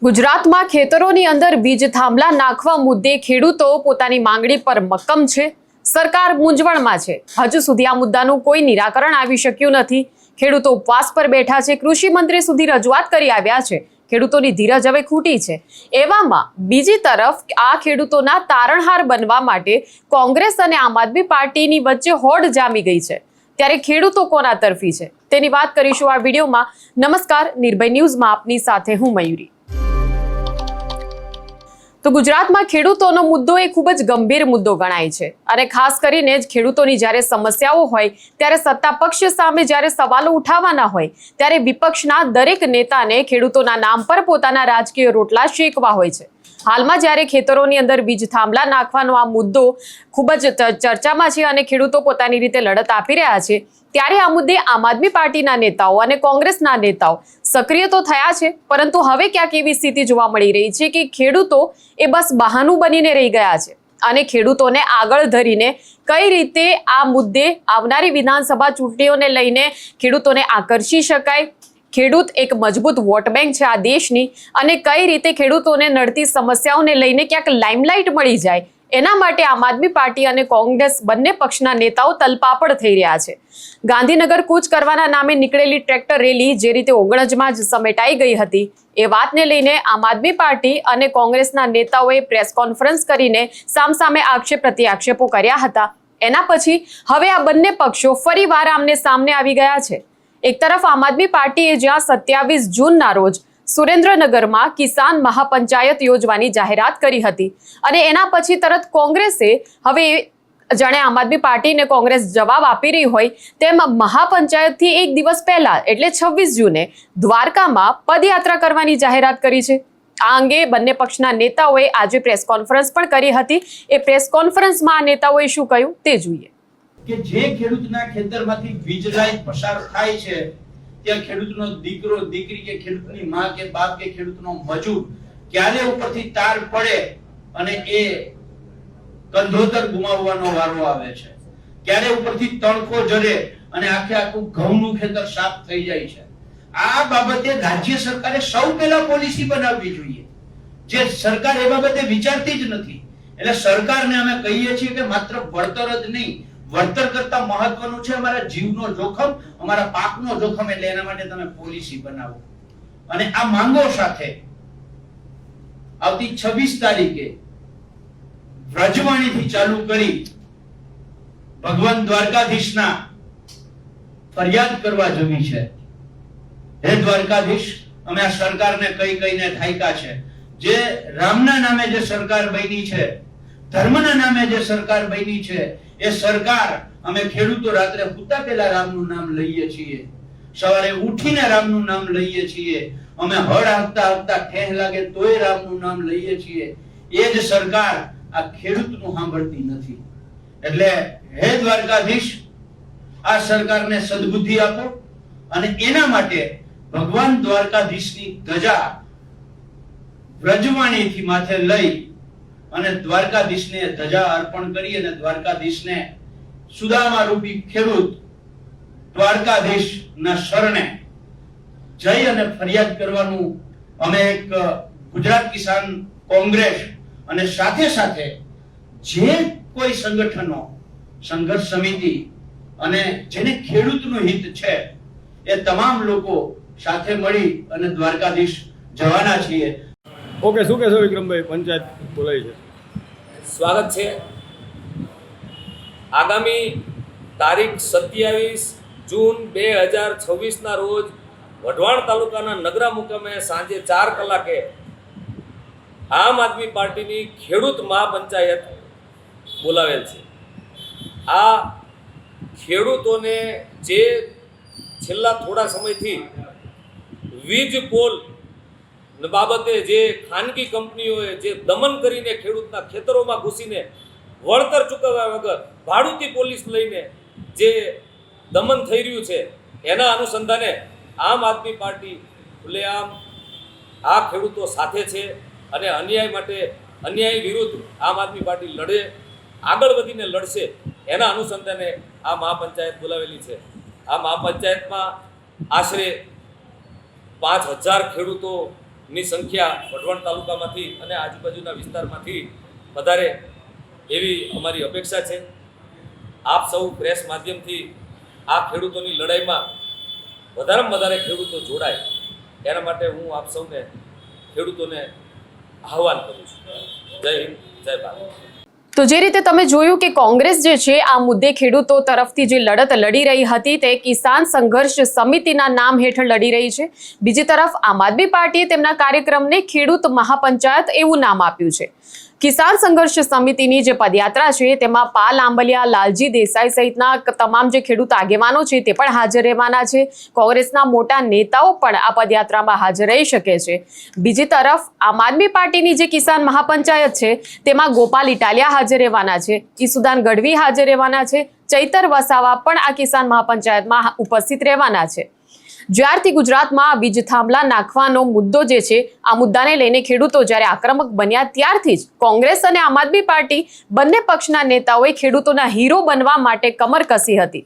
ગુજરાતમાં ખેતરોની અંદર બીજ થાંભલા નાખવા મુદ્દે ખેડૂતો પોતાની માંગણી પર મક્કમ છે। સરકાર મૂંઝવણમાં છે। હજુ સુધી આ મુદ્દાનું કોઈ નિરાકરણ આવી શક્યું નથી। ખેડૂતો ઉપવાસ પર બેઠા છે। કૃષિ મંત્રી સુધી રજૂઆત કરી આવ્યા છે। ખેડૂતોની ધીરજ હવે ખૂટી છે। એવામાં બીજી તરફ આ ખેડૂતોના તારણહાર બનવા માટે કોંગ્રેસ અને આમ આદમી પાર્ટીની વચ્ચે હોડ જામી ગઈ છે। ત્યારે ખેડૂતો કોના તરફી છે તેની વાત કરીશું આ વિડીયોમાં। નમસ્કાર, નિર્ભય ન્યૂઝમાં આપની સાથે હું મયુરી। તો ગુજરાતમાં ખેડૂતોનો મુદ્દો એ ખૂબ જ ગંભીર મુદ્દો ગણાય છે અને ખાસ કરીને જ ખેડૂતોની જ્યારે સમસ્યાઓ હોય ત્યારે સત્તા પક્ષ સામે જ્યારે સવાલો ઉઠાવવાના હોય ત્યારે વિપક્ષના દરેક નેતાને ખેડૂતોના નામ પર પોતાના રાજકીય રોટલા શેકવા હોય છે। હાલમાં જ્યારે ખેતરોની અંદર બીજ થાંભલા નાખવાનો આ મુદ્દો ખૂબ જ ચર્ચામાં છે અને ખેડૂતો પોતાની રીતે લડત આપી રહ્યા છે, ત્યારે આ મુદ્દે આમ આદમી પાર્ટીના નેતાઓ અને કોંગ્રેસના નેતાઓ સક્રિય તો થયા છે, પરંતુ હવે ક્યાંક એવી સ્થિતિ જોવા મળી રહી છે કે ખેડૂતો એ બસ બહાનું બનીને રહી ગયા છે અને ખેડૂતોને આગળ ધરીને કઈ રીતે આ મુદ્દે આવનારી વિધાનસભા ચૂંટણીઓને લઈને ખેડૂતોને આકર્ષી શકાય, ખેડૂત એક મજબૂત વોટ બેંક છે આ દેશની, અને કઈ રીતે ખેડૂતોને નડતી સમસ્યાઓને લઈને ક્યાંક લાઇમલાઇટ મળી જાય, એના માટે આમ આદમી પાર્ટી અને કોંગ્રેસ બંને પક્ષના નેતાઓ તલપાપડ થઈ રહ્યા છે। ગાંધીનગર કૂચ કરવાના નામે નીકળેલી ટ્રેક્ટર રેલી જે રીતે ઓગણજમાં જ સમેટાઈ ગઈ હતી, એ વાતને લઈને આમ આદમી પાર્ટી અને કોંગ્રેસના નેતાઓએ પ્રેસ કોન્ફરન્સ કરીને સામસામે આક્ષેપ પ્રત્યાક્ષેપો કર્યા હતા। એના પછી હવે આ બંને પક્ષો ફરીવાર આમને સામને આવી ગયા છે। એક તરફ આમ આદમી પાર્ટીએ જ્યાં 27 જૂનના રોજ સુરેન્દ્રનગરમાં કિસાન મહાપંચાયત યોજવાની જાહેરાત કરી હતી અને એના પછી તરત કોંગ્રેસે હવે જાણે આમ આદમી પાર્ટીને કોંગ્રેસ જવાબ આપી રહી હોય તેમ મહાપંચાયતથી એક દિવસ પહેલા એટલે 26 જૂને દ્વારકામાં પદયાત્રા કરવાની જાહેરાત કરી છે। આ અંગે બંને પક્ષના નેતાઓએ આજે પ્રેસ કોન્ફરન્સ પણ કરી હતી। એ પ્રેસ કોન્ફરન્સમાં આ નેતાઓએ શું કહ્યું તે જોઈએ। કે જે ખેડૂતના ખેતરમાંથી વીજ લાઈન પસાર થાય છે ત્યાં ખેડૂતનો દીકરો દીકરી કે ખેડૂતની માં કે બાપ કે ખેડૂતનો મજૂર ક્યારે ઉપરથી તાર પડે અને એ કંધોતર ગુમાવવાનો વારો આવે છે, ક્યારે ઉપરથી તણખો જરે અને આખે આખું ઘઉંનું ખેતર સાફ થઈ જાય છે। આ બાબતે રાજ્ય સરકારે સૌ પહેલા પોલિસી બનાવવી જોઈએ, જે સરકાર એ બાબતે વિચારતી જ નથી। એટલે સરકારને અમે કહીએ છીએ કે માત્ર વળતર જ નહીં, વળતર કરતા મહત્વનું છે અમારા જીવનો જોખમ, અમારા પાકનો જોખમ, એટલે એના માટે તમે પોલિસી બનાવો। અને આ માંગો સાથે આવતી 26 તારીખે વ્રજવાણીથી ચાલુ કરી ભગવાન દ્વારકાધીશના ફરિયાદ કરવા જવી છે। હે દ્વારકાધીશ, અમે આ સરકારને કહીને થાક્યા છે। જે રામના નામે જે સરકાર બની છે, ધર્મના નામે જે સરકાર બની છે, એ સરકાર અમે ખેડૂતો રાત્રે સૂતા પહેલા રામનું નામ લઈએ છીએ, સવારે ઉઠીને રામનું નામ લઈએ છીએ, અમે હળ હાંકતા હાંકતા ઠેહ લાગે તોય રામનું નામ લઈએ છીએ। એ જ સરકાર આ ખેડૂતનું સાંભળતી નથી। એટલે હે દ્વારકાધીશ, આ સરકારને સદબુદ્ધિ આપો અને એના માટે ભગવાન દ્વારકાધીશની ધજા વ્રજવાણીથી માથે લઈ અને દ્વારકાધીશને ધજા અર્પણ કરી અને દ્વારકાધીશને સુદામા રૂપી ખેડૂત દ્વારકાધીશના શરણે જઈ અને ફરિયાદ કરવાનું અમે એક ગુજરાત કિસાન કોંગ્રેસ અને સાથે સાથે જે કોઈ સંગઠનો, સંઘર્ષ સમિતિ અને જેને ખેડૂતનું હિત છે એ તમામ લોકો સાથે મળી અને દ્વારકાધીશ જવાના છીએ। ઓકે, શું કહેશો વિક્રમભાઈ? પંચાયત બોલાય છે, સ્વાગત છે। આગામી તારીખ 27 જૂન 2026ના રોજ વઢવાણ તાલુકાના નગરા મુકામે સાંજે 4 કલાકે આમ આદમી પાર્ટીની ખેડૂત મહાપંચાયત બોલાવેલ છે। આ ખેડૂતોને જે છેલ્લા થોડા સમયથી વીજ પોલ બાબતે જે ખાનગી કંપનીઓએ જે દમન કરીને ખેડૂતના ખેતરોમાં ઘૂસીને વળતર ચૂકવ્યા વગર ભાડુતી પોલીસ લઈને જે દમન થઈ રહ્યું છે, એના અનુસંધાને આમ આદમી પાર્ટી ખુલ્લેઆમ આ ખેડૂતો સાથે છે અને અન્યાય માટે, અન્યાય વિરુદ્ધ આમ આદમી પાર્ટી લડે, આગળ વધીને લડશે। એના અનુસંધાને આ મહાપંચાયત બોલાવેલી છે। આ મહાપંચાયતમાં આશરે 5000 ખેડૂતો ની સંખ્યા વઢવાણ તાલુકામાંથી અને આજુબાજુના વિસ્તારમાંથી વધારે એવી અમારી અપેક્ષા છે. આપ સૌ પ્રેસ માધ્યમથી આ ખેડૂતોની લડાઈમાં વધારેમાં વધારે ખેડૂતો જોડાય એના માટે હું આપ સૌને ખેડૂતોને આહવાન કરું છું. જય હિન્દ, જય ભારત. તો જે રીતે તમે જોયું કે કોંગ્રેસ જે છે આ મુદ્દે ખેડૂતો તરફથી જે લડત લડી રહી હતી તે કિસાન સંઘર્ષ સમિતિના નામ હેઠળ લડી રહી છે. બીજી તરફ આમ આદમી પાર્ટીએ તેમના કાર્યક્રમને ખેડૂત મહાપંચાયત એવું નામ આપ્યું છે. કિસાન સંઘર્ષ સમિતિની જે પદયાત્રા છે તેમાં પાલ આંબલિયા, લાલજી દેસાઈ સહિતના તમામ જે ખેડૂત આગેવાનો છે તે પણ હાજર રહેવાના છે. કોંગ્રેસના મોટા નેતાઓ પણ આ પદયાત્રામાં હાજર રહી શકે છે. બીજી તરફ આમ આદમી પાર્ટીની જે કિસાન મહાપંચાયત છે તેમાં ગોપાલ ઇટાલિયા હાજર રહેવાના છે, ઈસુદાન ગઢવી હાજર રહેવાના છે, ચૈતર વસાવા પણ આ કિસાન મહાપંચાયતમાં ઉપસ્થિત રહેવાના છે. જ્યારથી ગુજરાતમાં વીજ થાંભલા નાખવાનો મુદ્દો જે છે આ મુદ્દાને લઈને ખેડૂતો જ્યારે આક્રમક બન્યા ત્યારથી જ કોંગ્રેસ અને આમ આદમી પાર્ટી બંને પક્ષના નેતાઓએ ખેડૂતોના હીરો બનવા માટે કમર કસી હતી.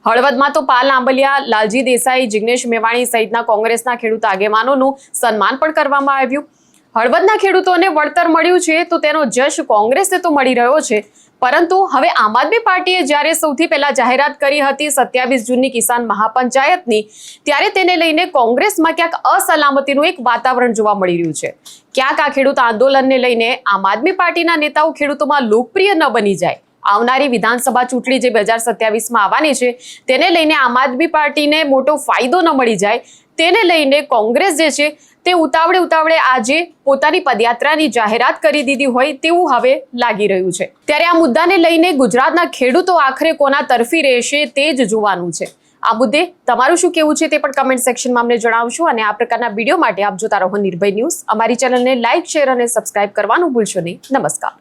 હળવદમાં તો પાલ આંબલિયા, લાલજી દેસાઈ, જિગ્નેશ મેવાણી સહિતના કોંગ્રેસના ખેડૂત આગેવાનોનું સન્માન પણ કરવામાં આવ્યું. હળવદના ખેડૂતોને વળતર મળ્યું છે તો તેનો જશ કોંગ્રેસને તો મળી રહ્યો છે, પરંતુ હવે આમ આદમી પાર્ટીએ જ્યારે સૌથી પહેલા જાહેરાત કરી હતી 27 જૂનની કિસાન મહાપંચાયતની, ત્યારે તેને લઈને કોંગ્રેસમાં ક્યાંક અસલામતીનું એક વાતાવરણ જોવા મળી રહ્યું છે. ક્યાંક આ ખેડૂત આંદોલનને લઈને આમ આદમી પાર્ટીના નેતાઓ ખેડૂતોમાં લોકપ્રિય ન બની જાય. આવનારી વિધાનસભા ચૂંટણી જે 2027માં આવવાની છે તેને લઈને આમ આદમી પાર્ટીને મોટો ફાયદો ન મળી જાય, તેને લઈને કોંગ્રેસ જે છે તે ઉતાવળે આજે પોતાની પદયાત્રાની જાહેરાત કરી દીધી હોય તેવું હવે લાગી રહ્યું છે. ત્યારે આ મુદ્દાને લઈને ગુજરાતના ખેડૂતો આખરે કોના તરફી રહેશે તે જ જોવાનું છે. આ મુદ્દે તમારું શું કહેવું છે તે પણ કમેન્ટ સેક્શનમાં અમને જણાવશો. અને આ પ્રકારના વિડીયો માટે આપ જોતા રહો નિર્ભય ન્યૂઝ. અમારી ચેનલને લાઇક, શેર અને સબસ્ક્રાઇબ કરવાનું ભૂલશો નહીં. નમસ્કાર.